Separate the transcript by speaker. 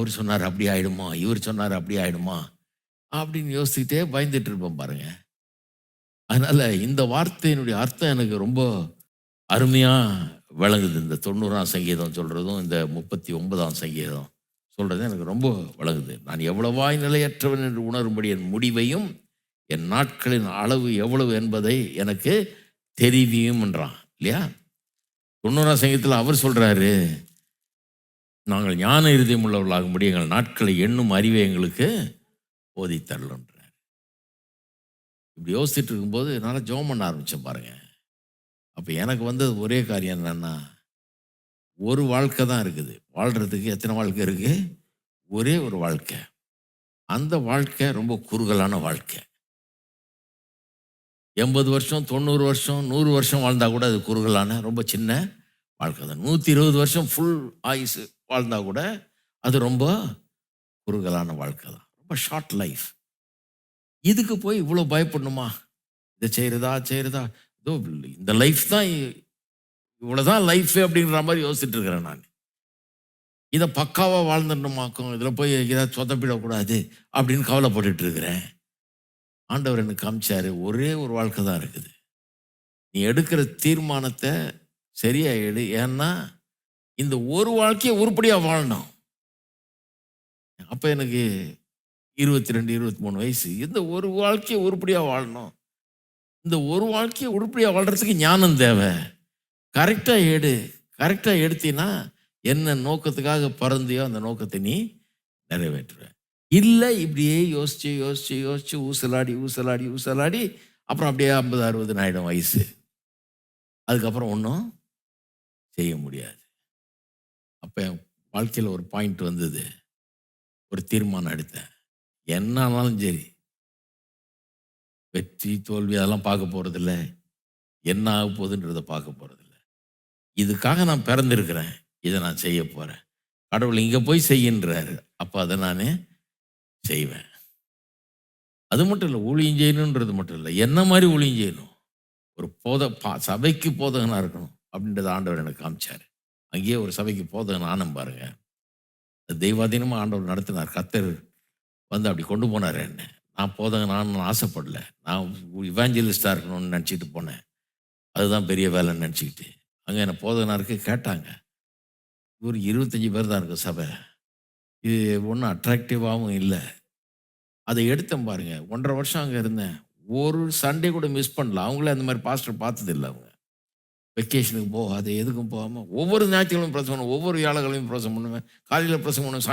Speaker 1: அவர் சொன்னார் அப்படி ஆயிடுமா, இவர் சொன்னார் அப்படி ஆயிடுமா அப்படின்னு யோசிச்சுட்டே பயந்துட்டு இருப்போம் பாருங்க. அதனால இந்த வார்த்தையினுடைய அர்த்தம் எனக்கு ரொம்ப அருமையா விளங்குது. இந்த 90ஆம் சங்கீதம் சொல்றதும், இந்த 39ஆம் சங்கீதம் சொல்றதும் எனக்கு ரொம்ப விளங்குது. நான் எவ்வளவாய் நிலையற்றவன் என்று உணரும்படி என் முடிவையும் என் நாட்களின் அளவு எவ்வளவு என்பதை எனக்கு தெரிவியும்ன்றான் இல்லையா? 90ஆம் சங்கீதத்தில் அவர் சொல்றாரு, நாங்கள் ஞான இருதயம் உள்ளவர்களாகும்படி எங்கள் நாட்களை எண்ணும் அறிவை எங்களுக்கு போதித்தரலுன்றார். இப்படி யோசிச்சுட்டு இருக்கும்போது என்னால் ஜெபம் பண்ண ஆரம்பித்தேன் பாருங்க. அப்போ எனக்கு வந்தது ஒரே காரியம் என்னன்னா, ஒரு வாழ்க்கை தான் இருக்குது. வாழ்கிறதுக்கு எத்தனை வாழ்க்கை இருக்குது? ஒரே ஒரு வாழ்க்கை. அந்த வாழ்க்கை ரொம்ப குறுகலான வாழ்க்கை. 80 வருஷம், 90 வருஷம், 100 வருஷம் வாழ்ந்தா கூட அது குறுகலான ரொம்ப சின்ன வாழ்க்கை தான். 120 வருஷம் ஃபுல் ஆயுசு வாழ்ந்தா கூட அது ரொம்ப குறுகலான வாழ்க்கை தான். ரொம்ப ஷார்ட் லைஃப். இதுக்கு போய் இவ்வளோ பயப்படணுமா? இதை செய்கிறதா இதோ இந்த லைஃப் தான், இவ்வளோதான் லைஃபே அப்படிங்கிற மாதிரி யோசிச்சுட்டு இருக்கிறேன் நான். இதை பக்காவாக வாழ்ந்துடணுமாக்கும், இதில் போய் ஏதாவது சொதப்பிடக்கூடாது அப்படின்னு கவலைப்பட்டுட்டு இருக்கிறேன். ஆண்டவர் எனக்கு காமிச்சாரு, ஒரே ஒரு வாழ்க்கை தான் இருக்குது. நீ எடுக்கிற தீர்மானத்தை சரியா எடு. ஏன்னா இந்த ஒரு வாழ்க்கையை உருப்படியாக வாழணும். அப்போ எனக்கு 22, 23 வயசு. இந்த ஒரு வாழ்க்கையை உருப்படியாக வாழணும். இந்த ஒரு வாழ்க்கையை உருப்படியாக வாழ்கிறதுக்கு ஞானம் தேவை. கரெக்டாக எடு. கரெக்டாக எடுத்தீன்னா என்ன நோக்கத்துக்காக பறந்தியோ அந்த நோக்கத்தை நீ நிறைவேற்றுவ. இல்லை இப்படியே யோசிச்சு யோசிச்சு யோசிச்சு ஊசலாடி அப்புறம் அப்படியே 50, 60 ஆயிடும் வயசு. அதுக்கப்புறம் ஒன்றும் செய்ய முடியாது. அப்போ என் வாழ்க்கையில் ஒரு பாயிண்ட் வந்தது. ஒரு தீர்மானம் எடுத்தேன். என்ன ஆனாலும் சரி, வெற்றி தோல்வி அதெல்லாம் பார்க்க போகிறதில்ல, என்ன ஆக போகுதுன்றதை பார்க்க போகிறதில்ல. இதுக்காக நான் பிறந்திருக்கிறேன், இதை நான் செய்ய போகிறேன். கடவுள் இங்கே போய் செய்கின்றாரு, அப்போ அதை நான் செய்வேன். அது மட்டும் இல்லை, ஊழியம் செய்யணுன்றது மட்டும் இல்லை, என்ன மாதிரி ஊழியம் செய்யணும், ஒரு சபைக்கு போதகனாக இருக்கணும் அப்படின்றத ஆண்டவர் எனக்கு காமிச்சார். அங்கேயே ஒரு சபைக்கு போதகன் ஆனம் பாருங்க. தெய்வாதீனமாக ஆண்டவர் நடத்தினார். கர்த்தர் வந்து அப்படி கொண்டு போனார் என்ன. நான் போதகன் ஆகணும்னு ஆசைப்படல, நான் இவாஞ்சலிஸ்டாக இருக்கணும்னு நினச்சிட்டு போனேன். அதுதான் பெரிய வேலைன்னு நினச்சிக்கிட்டு அங்கே என்னை போதகனாருக்கு கேட்டாங்க. ஒரு 25 பேர் தான் இருக்கு சபை. இது ஒன்றும் அட்ராக்டிவாகவும் இல்லை. அதை எடுத்தேன் பாருங்க. 1.5 வருஷம் அங்கே இருந்தேன். ஒரு சண்டே கூட மிஸ் பண்ணல. அவங்களே அந்த மாதிரி பாஸ்டர் பார்த்ததில்லை. அவங்க வெக்கேஷனுக்கு போகாது, எதுக்கும் போகாமல் ஒவ்வொரு ஞாயிற்றுக்கிழமையும் பிரசவம் பண்ணுவேன், ஒவ்வொரு வியாழக்கிழமையும் பிரசவம் பண்ணுவேன், காலையில் பிரசவம் பண்ணுவேன்,